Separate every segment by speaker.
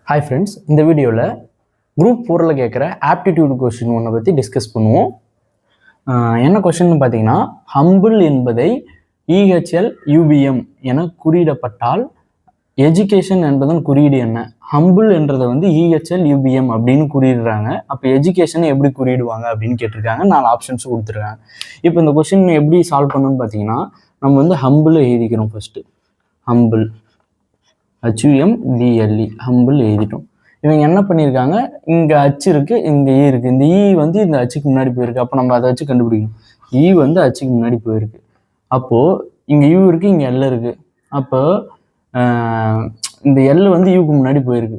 Speaker 1: Hi friends, இந்த வீடியோவில் group 4ல் கேட்குற ஆப்டிடியூட் கொஸ்டின் ஒன்றை பற்றி டிஸ்கஸ் பண்ணுவோம். என்ன கொஸ்டின்னு பார்த்தீங்கன்னா, ஹம்பிள் என்பதை EHL UBM என குறியிடப்பட்டால் எஜுகேஷன் என்பதன் குறியீடு என்ன? ஹம்பிள் என்றதை வந்து EHL UBM அப்படின்னு குறியிடுறாங்க. அப்போ எஜுகேஷனை எப்படி குறியிடுவாங்க அப்படின்னு கேட்டிருக்காங்க. 4 ஆப்ஷன்ஸ் கொடுத்துருக்காங்க. இப்போ இந்த கொஸ்டின் எப்படி சால்வ் பண்ணணும்னு பார்த்தீங்கன்னா, நம்ம வந்து ஹம்பிள் எழுதிக்கிறோம். ஃபஸ்ட்டு ஹம்பிள் HUMBLE ஹம்பிள் எழுதிட்டோம். இவங்க என்ன பண்ணியிருக்காங்க, இங்கே அச்சு இருக்குது, இங்கே ஈ இருக்குது. இந்த ஈ வந்து இந்த அச்சுக்கு முன்னாடி போயிருக்கு. அப்போ நம்ம அதை வச்சு கண்டுபிடிக்கணும். ஈ வந்து அச்சுக்கு முன்னாடி போயிருக்கு. அப்போது இங்கே யூ இருக்குது, இங்கே எல் இருக்குது. அப்போ இந்த எல் வந்து யூக்கு முன்னாடி போயிருக்கு.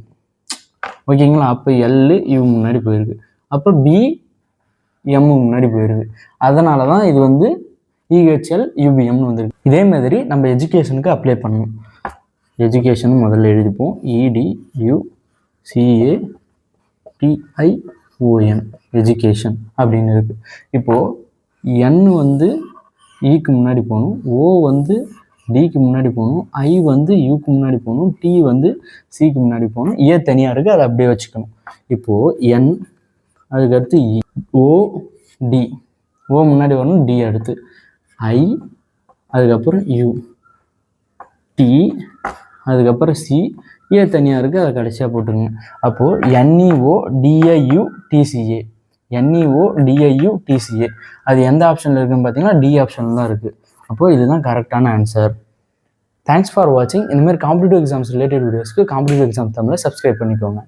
Speaker 1: ஓகேங்களா? அப்போ எல் யூ முன்னாடி போயிருக்கு. அப்போ பி எம்முக்கு முன்னாடி போயிருக்கு. அதனால தான் இது வந்து EHL UBMனு வந்துருக்கு. இதே மாதிரி நம்ம எஜுகேஷனுக்கு அப்ளை பண்ணணும். எஜுகேஷன் முதல்ல எழுதிப்போம். EDUCATION எஜுகேஷன் அப்படின்னு இருக்குது. இப்போது N வந்து ஈக்கு முன்னாடி போகணும், O வந்து டிக்கு முன்னாடி போகணும், I வந்து யூக்கு முன்னாடி போகணும், T வந்து சிக்கு முன்னாடி போகணும், ஏ தனியாக இருக்குது, அதை அப்படியே வச்சுக்கணும். இப்போது N அதுக்கடுத்து E, O, D, O முன்னாடி வரணும், D அடுத்து I, அதுக்கப்புறம் U, T, அதுக்கப்புறம் சி, ஏ தனியாக இருக்குது, அதை கடைசியாக போட்டுருங்க. அப்போது NEODIUTCA NEODIUTCA அது எந்த ஆப்ஷனில் இருக்குதுன்னு பார்த்தீங்கன்னா டி ஆப்ஷனில் தான் இருக்குது. அப்போது இதுதான் கரெக்டான ஆன்சர். தேங்க்ஸ் ஃபார் வாட்சிங். இந்தமாதிரி காம்படிட்டிவ் எக்ஸாம்ஸ் ரிலேட்டட் வீடியோஸ்க்கு காம்படிட்டிவ் எக்ஸாம் தமிழை சப்ஸ்கிரைப் பண்ணிக்கோங்க.